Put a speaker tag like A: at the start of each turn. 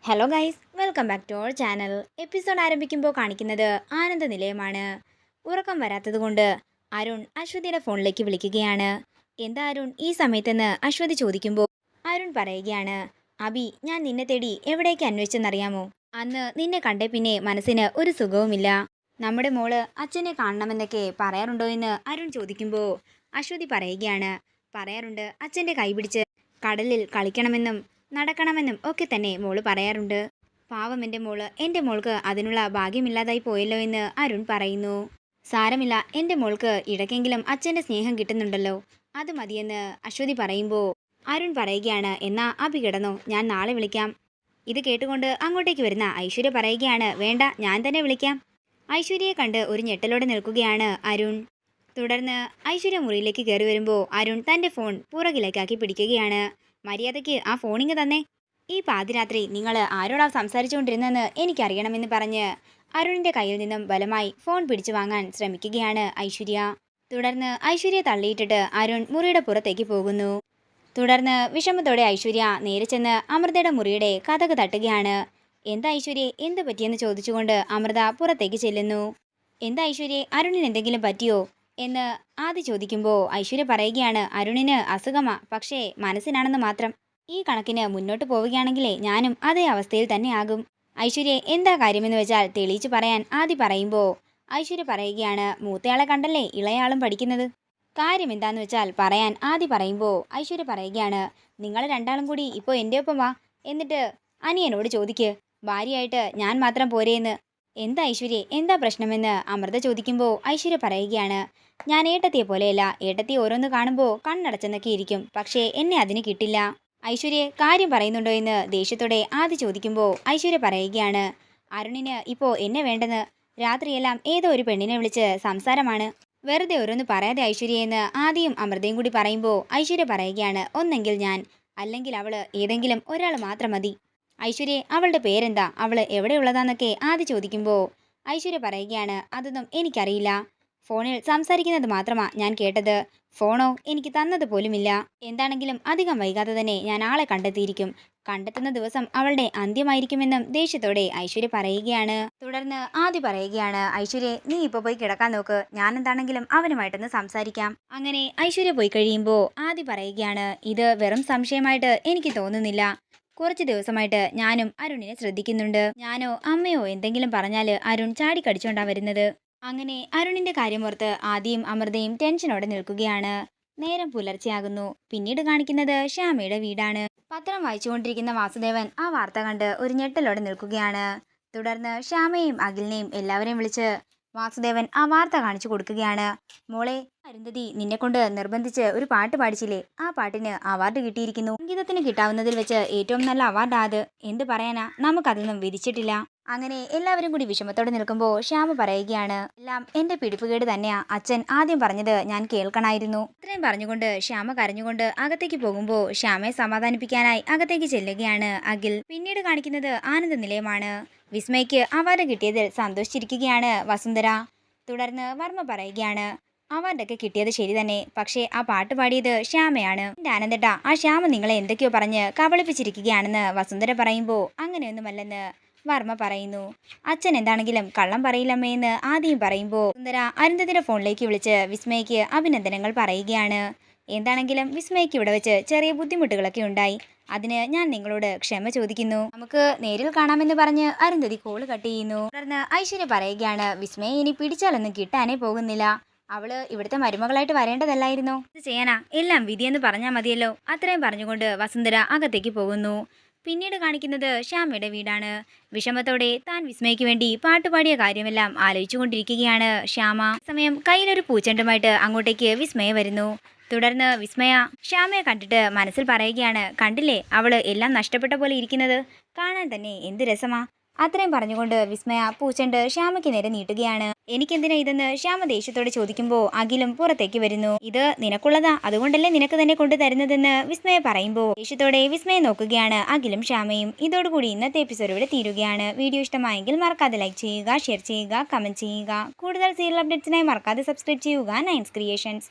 A: Hello guys, welcome back to our channel. Episode ആരംഭിക്കുമ്പോൾ കാണിക്കുന്നത് ആനന്ദ നിലയമാണ്. ഉറക്കം വരാത്തതുകൊണ്ട് അരുൺ അശ്വതിയുടെ ഫോണിലേക്ക് വിളിക്കുകയാണ്. എന്താ അരുൺ ഈ സമയത്തെന്ന് അശ്വതി ചോദിക്കുമ്പോൾ അരുൺ പറയുകയാണ്, അബി, ഞാൻ നിന്നെ തേടി എവിടേക്ക് അന്വേഷിച്ചെന്നറിയാമോ? അന്ന് നിന്നെ കണ്ടേ പിന്നെ മനസ്സിന് ഒരു സുഖവുമില്ല. നമ്മുടെ മോള് അച്ഛനെ കാണണമെന്നൊക്കെ പറയാറുണ്ടോ എന്ന് അരുൺ ചോദിക്കുമ്പോൾ അശ്വതി പറയുകയാണ്, പറയാറുണ്ട്. അച്ഛൻ്റെ കൈ പിടിച്ച് കടലിൽ കളിക്കണമെന്നും നടക്കണമെന്നും ഒക്കെ തന്നെ മോള് പറയാറുണ്ട്. പാവം എൻ്റെ മോള്, എൻ്റെ മോൾക്ക് അതിനുള്ള ഭാഗ്യമില്ലാതായി പോയല്ലോ എന്ന് അരുൺ പറയുന്നു. സാരമില്ല, എൻ്റെ മോൾക്ക് ഇടയ്ക്കെങ്കിലും അച്ഛൻ്റെ സ്നേഹം കിട്ടുന്നുണ്ടല്ലോ, അത് മതിയെന്ന് അശ്വതി പറയുമ്പോൾ അരുൺ പറയുകയാണ്, എന്നാ അഭി കിടന്നോ, ഞാൻ നാളെ വിളിക്കാം. ഇത് കേട്ടുകൊണ്ട് അങ്ങോട്ടേക്ക് വരുന്ന ഐശ്വര്യ പറയുകയാണ്, വേണ്ട, ഞാൻ തന്നെ വിളിക്കാം. ഐശ്വര്യയെ കണ്ട് ഒരു ഞെട്ടലോടെ നിൽക്കുകയാണ് അരുൺ. തുടർന്ന് ഐശ്വര്യ മുറിയിലേക്ക് കയറി വരുമ്പോൾ അരുൺ തൻ്റെ ഫോൺ പുറകിലേക്കാക്കി പിടിക്കുകയാണ്. മര്യാദയ്ക്ക് ആ ഫോണിങ് തന്നെ. ഈ പാതിരാത്രി നിങ്ങൾ ആരോടാ സംസാരിച്ചുകൊണ്ടിരുന്നെന്ന് എനിക്കറിയണമെന്ന് പറഞ്ഞ് അരുണിൻ്റെ കയ്യിൽ നിന്നും ബലമായി ഫോൺ പിടിച്ചു വാങ്ങാൻ ശ്രമിക്കുകയാണ് ഐശ്വര്യ. തുടർന്ന് ഐശ്വര്യ തള്ളിയിട്ടിട്ട് അരുൺ മുറിയുടെ പുറത്തേക്ക് പോകുന്നു. തുടർന്ന് വിഷമത്തോടെ ഐശ്വര്യ നേരെ ചെന്ന് അമൃതയുടെ മുറിയുടെ കതക് തട്ടുകയാണ്. എന്താ ഐശ്വര്യ, എന്ത് പറ്റിയെന്ന് ചോദിച്ചുകൊണ്ട് അമൃത പുറത്തേക്ക് ചെല്ലുന്നു. എന്താ ഐശ്വര്യ, അരുണിന് എന്തെങ്കിലും പറ്റിയോ എന്ന് ആദ്യ ചോദിക്കുമ്പോൾ ഐശ്വര്യ പറയുകയാണ്, അരുണിന് അസുഖമാ, പക്ഷേ മനസ്സിനാണെന്ന് മാത്രം. ഈ കണക്കിന് മുന്നോട്ട് പോവുകയാണെങ്കിലേ ഞാനും അതേ അവസ്ഥയിൽ തന്നെ ആകും. ഐശ്വര്യ, എന്താ കാര്യമെന്ന് വെച്ചാൽ തെളിയിച്ച് പറയാൻ ആദ്യ പറയുമ്പോൾ ഐശ്വര്യ പറയുകയാണ്, മൂത്തയാളെ കണ്ടല്ലേ ഇളയാളും പഠിക്കുന്നത്. കാര്യം എന്താന്ന് വെച്ചാൽ പറയാൻ ആദ്യ പറയുമ്പോൾ ഐശ്വര്യ പറയുകയാണ്, നിങ്ങൾ രണ്ടാളും കൂടി ഇപ്പോൾ എൻ്റെ ഒപ്പം വാ, എന്നിട്ട് അനിയനോട് ചോദിക്ക്, ഭാര്യയായിട്ട് ഞാൻ മാത്രം പോരേന്ന്. എന്താ ഐശ്വര്യ, എന്താ പ്രശ്നമെന്ന് അമൃത ചോദിക്കുമ്പോൾ ഐശ്വര്യ പറയുകയാണ്, ഞാൻ ഏട്ടത്തിയെ പോലെയല്ല. ഏട്ടത്തി ഓരോന്ന് കാണുമ്പോൾ കണ്ണടച്ചെന്നൊക്കെ ഇരിക്കും, പക്ഷേ എന്നെ അതിന് കിട്ടില്ല. ഐശ്വര്യ, കാര്യം പറയുന്നുണ്ടോ എന്ന് ദേഷ്യത്തോടെ ആദ്യ ചോദിക്കുമ്പോൾ ഐശ്വര്യ പറയുകയാണ്, അരുണിന് ഇപ്പോൾ എന്നെ വേണ്ടെന്ന്. രാത്രിയെല്ലാം ഏതോ ഒരു പെണ്ണിനെ വിളിച്ച് സംസാരമാണ്. വെറുതെ ഓരോന്ന് പറയാതെ ഐശ്വര്യ എന്ന് ആദ്യം അമൃതയും കൂടി പറയുമ്പോൾ ഐശ്വര്യ പറയുകയാണ്, ഒന്നെങ്കിൽ ഞാൻ, അല്ലെങ്കിൽ അവള്, ഏതെങ്കിലും ഒരാൾ മാത്രം മതി. ഐശ്വര്യ, അവളുടെ പേരെന്താ, അവള് എവിടെയുള്ളതാന്നൊക്കെ ആദ്യ ചോദിക്കുമ്പോൾ ഐശ്വര്യ പറയുകയാണ്, അതൊന്നും എനിക്കറിയില്ല. ഫോണിൽ സംസാരിക്കുന്നത് മാത്രമാ ഞാൻ കേട്ടത്. ഫോണോ എനിക്ക് തന്നത് പോലുമില്ല. എന്താണെങ്കിലും അധികം വൈകാതെ തന്നെ ഞാൻ ആളെ കണ്ടെത്തിയിരിക്കും. കണ്ടെത്തുന്ന ദിവസം അവളുടെ അന്ത്യമായിരിക്കുമെന്നും ദേഷ്യത്തോടെ ഐശ്വര്യ പറയുകയാണ്. തുടർന്ന് ആദ്യ പറയുകയാണ്, ഐശ്വര്യ, നീ ഇപ്പോൾ പോയി കിടക്കാൻ നോക്ക്, ഞാൻ എന്താണെങ്കിലും അവനുമായിട്ടൊന്ന് സംസാരിക്കാം. അങ്ങനെ ഐശ്വര്യ പോയി കഴിയുമ്പോൾ ആദ്യ പറയുകയാണ്, ഇത് വെറും സംശയമായിട്ട് എനിക്ക് തോന്നുന്നില്ല. കുറച്ച് ദിവസമായിട്ട് ഞാനും അരുണിനെ ശ്രദ്ധിക്കുന്നുണ്ട്. ഞാനോ അമ്മയോ എന്തെങ്കിലും പറഞ്ഞാൽ അരുൺ ചാടിക്കടിച്ചോണ്ടാ വരുന്നത്. അങ്ങനെ അരുണിന്റെ കാര്യമോർത്ത് ആദിയും അമൃതയും ടെൻഷനോടെ നിൽക്കുകയാണ്. നേരം പുലർച്ചെയാകുന്നു. പിന്നീട് കാണിക്കുന്നത് ശ്യാമയുടെ വീടാണ്. പത്രം വായിച്ചുകൊണ്ടിരിക്കുന്ന വാസുദേവൻ ആ വാർത്ത കണ്ട് ഒരു ഞെട്ടലോടെ നിൽക്കുകയാണ്. തുടർന്ന് ശ്യാമയെയും അഖിലിനെയും എല്ലാവരെയും വിളിച്ച് വാസുദേവൻ ആ വാർത്ത കാണിച്ചു കൊടുക്കുകയാണ്. മോളെ അരുന്ധതി, നിന്നെ കൊണ്ട് നിർബന്ധിച്ച് ഒരു പാട്ട് പാടിച്ചില്ലേ, ആ പാട്ടിന് അവാർഡ് കിട്ടിയിരിക്കുന്നു. സംഗീതത്തിന് കിട്ടാവുന്നതിൽ വെച്ച് ഏറ്റവും നല്ല അവാർഡാ അത്. എന്ത് പറയാനാ, നമുക്കതൊന്നും വിധിച്ചിട്ടില്ല. അങ്ങനെ എല്ലാവരും കൂടി വിഷമത്തോടെ നിൽക്കുമ്പോൾ ശ്യാമ പറയുകയാണ്, എല്ലാം എന്റെ പിടിപ്പുകേട് തന്നെയാ. അച്ഛൻ ആദ്യം പറഞ്ഞത് ഞാൻ കേൾക്കണമായിരുന്നു. ഇത്രയും പറഞ്ഞുകൊണ്ട് ശ്യാമ കരഞ്ഞുകൊണ്ട് അകത്തേക്ക് പോകുമ്പോൾ ശ്യാമയെ സമാധാനിപ്പിക്കാനായി അകത്തേക്ക് ചെല്ലുകയാണ് അഖിൽ. പിന്നീട് കാണിക്കുന്നത് ആനന്ദ നിലയമാണ്. വിസ്മയ്ക്ക് അവാർഡ് കിട്ടിയതിൽ സന്തോഷിച്ചിരിക്കുകയാണ് വസുന്ധര. തുടർന്ന് വർമ്മ പറയുകയാണ്, അവാർഡൊക്കെ കിട്ടിയത് ശരി തന്നെ, പക്ഷേ ആ പാട്ട് പാടിയത് ശ്യാമയാണ്. എൻ്റെ ആനന്ദേട്ട, ആ ശ്യാമ നിങ്ങളെ എന്തൊക്കെയോ പറഞ്ഞ് കബളിപ്പിച്ചിരിക്കുകയാണെന്ന് വസുന്ധര പറയുമ്പോൾ അങ്ങനെയൊന്നുമല്ലെന്ന് വർമ്മ പറയുന്നു. അച്ഛൻ എന്താണെങ്കിലും കള്ളം പറയില്ലമ്മയെന്ന് ആദ്യം പറയുമ്പോൾ സുന്ദര അരുന്ധതിയുടെ ഫോണിലേക്ക് വിളിച്ച് വിസ്മയ്ക്ക് അഭിനന്ദനങ്ങൾ പറയുകയാണ്. എന്താണെങ്കിലും വിസ്മയ്ക്ക് ഇവിടെ വെച്ച് ചെറിയ ബുദ്ധിമുട്ടുകളൊക്കെ ഉണ്ടായി. അതിന് ഞാൻ നിങ്ങളോട് ക്ഷമ ചോദിക്കുന്നു. നമുക്ക് നേരിൽ കാണാമെന്ന് പറഞ്ഞ് അരുന്ധതി കോള് കട്ട് ചെയ്യുന്നു. തുടർന്ന് ഐശ്വര്യ പറയുകയാണ്, വിസ്മയെ ഇനി പിടിച്ചാലൊന്നും കിട്ടാനേ പോകുന്നില്ല. അവള് ഇവിടുത്തെ മരുമകളായിട്ട് വരേണ്ടതല്ലായിരുന്നോ? ഇത് ചെയ്യാനാ, എല്ലാം വിധിയെന്ന് പറഞ്ഞാൽ മതിയല്ലോ. അത്രയും പറഞ്ഞുകൊണ്ട് വസുന്ധര അകത്തേക്ക് പോകുന്നു. പിന്നീട് കാണിക്കുന്നത് ശ്യാമയുടെ വീടാണ്. വിഷമത്തോടെ താൻ വിസ്മയ്ക്ക് വേണ്ടി പാട്ടുപാടിയ കാര്യമെല്ലാം ആലോചിച്ചുകൊണ്ടിരിക്കുകയാണ് ശ്യാമ. സമയം കയ്യിലൊരു പൂച്ചെണ്ടുമായിട്ട് അങ്ങോട്ടേക്ക് വിസ്മയ വരുന്നു. തുടർന്ന് വിസ്മയ ശ്യാമയെ കണ്ടിട്ട് മനസ്സിൽ പറയുകയാണ്, കണ്ടില്ലേ അവള് എല്ലാം നഷ്ടപ്പെട്ട പോലെ ഇരിക്കുന്നത്, കാണാൻ തന്നെ എന്ത് രസമാ. അത്രയും പറഞ്ഞുകൊണ്ട് വിസ്മയ പൂച്ചെണ്ട് ശ്യാമയ്ക്ക് നേരെ നീട്ടുകയാണ്. എനിക്കെന്തിനാ ഇതെന്ന് ശ്യാമ ദേഷ്യത്തോടെ ചോദിക്കുമ്പോൾ അഖിലും പുറത്തേക്ക് വരുന്നു. ഇത് നിനക്കുള്ളതാ, അതുകൊണ്ടല്ലേ നിനക്ക് തന്നെ കൊണ്ടു തരുന്നതെന്ന് വിസ്മയ പറയുമ്പോൾ ദേഷ്യത്തോടെ വിസ്മയെ നോക്കുകയാണ് അഖിലും ശ്യാമയും. ഇതോടുകൂടി ഇന്നത്തെ എപ്പിസോഡ് ഇവിടെ തീരുകയാണ്. വീഡിയോ ഇഷ്ടമായെങ്കിൽ മറക്കാതെ ലൈക്ക് ചെയ്യുക, ഷെയർ ചെയ്യുക, കമന്റ് ചെയ്യുക. കൂടുതൽ സീരിയൽ അപ്ഡേറ്റ്സിനായി മറക്കാതെ സബ്സ്ക്രൈബ് ചെയ്യുക നയൻസ് ക്രിയേഷൻസ്.